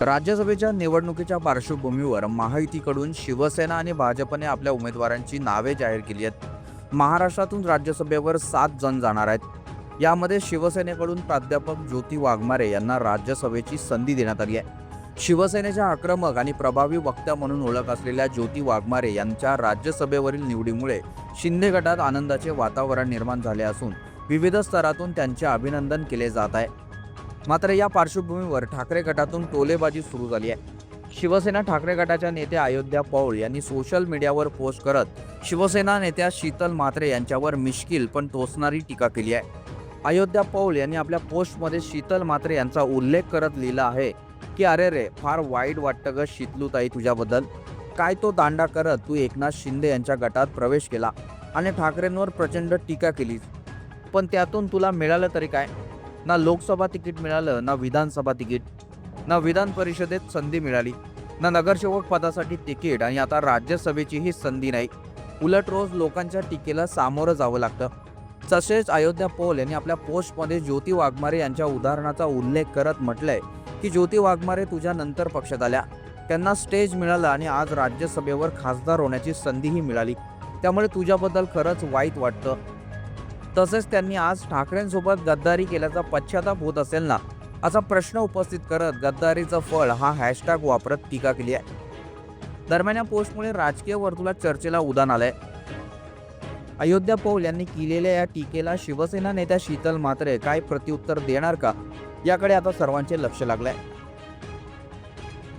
राज्यसभेच्या निवडणुकीच्या पार्श्वभूमीवर महायुतीकडून शिवसेना आणि भाजपने आपल्या उमेदवारांची नावे जाहीर केली आहेत। महाराष्ट्रातून राज्यसभेवर 7 जण जाणार आहेत। यामध्ये शिवसेनेकडून प्राध्यापक ज्योती वाघमारे यांना राज्यसभेची संधी देण्यात आली आहे। शिवसेनेच्या आक्रमक आणि प्रभावी वक्त्या म्हणून ओळख असलेल्या ज्योती वाघमारे यांच्या राज्यसभेवरील निवडीमुळे शिंदे गटात आनंदाचे वातावरण निर्माण झाले असून विविध स्तरातून त्यांचे अभिनंदन केले जात आहे। मात्र या पार्श्वभूमीवर ठाकरे गटातून टोलेबाजी सुरू झाली आहे। शिवसेना ठाकरे गटाच्या नेत्या अयोध्या पौळ यांनी सोशल मीडियावर पोस्ट करत शिवसेना नेत्या शीतल म्हात्रे यांच्यावर मिश्किल पण टोचणारी टीका केली आहे। अयोध्या पौळ यांनी आपल्या पोस्टमध्ये शीतल म्हात्रे यांचा उल्लेख करत लिहिला आहे की अरे रे, फार वाईट वाटतं ग शीतलूताई तुझ्याबद्दल। काय तो दांडा करत तू एकनाथ शिंदे यांच्या गटात प्रवेश केला आणि ठाकरेंवर प्रचंड टीका केली, पण त्यातून तुला मिळालं तरी काय? ना लोकसभा तिकीट मिळालं, ना विधानसभा तिकीट, ना विधान परिषदेत संधी मिळाली, ना नगरसेवक पदासाठी तिकीट, आणि आता राज्यसभेचीही संधी नाही। उलट रोज लोकांच्या टीकेला सामोरं जावं लागतं। तसेच अयोध्या पौल यांनी आपल्या पोस्टमध्ये ज्योती वाघमारे यांच्या उदाहरणाचा उल्लेख करत म्हटलंय की ज्योती वाघमारे तुझ्या नंतर पक्षात आल्या, त्यांना स्टेज मिळालं आणि आज राज्यसभेवर खासदार होण्याची संधीही मिळाली, त्यामुळे तुझ्याबद्दल खरंच वाईट वाटतं। तसेच त्यांनी आज ठाकरेंसोबत गद्दारी केल्याचा पश्चाताप होत असेल ना, असा प्रश्न उपस्थित करत गद्दारीचं फळ हा हॅशटॅग वापरत टीका केली आहे। दरम्यान या पोस्टमुळे राजकीय वर्तुळात चर्चेला उधाण आलंय। अयोध्या पौल यांनी केलेल्या या टीकेला शिवसेना नेत्या शीतल म्हात्रे काय प्रत्युत्तर देणार का, याकडे आता सर्वांचे लक्ष लागलंय।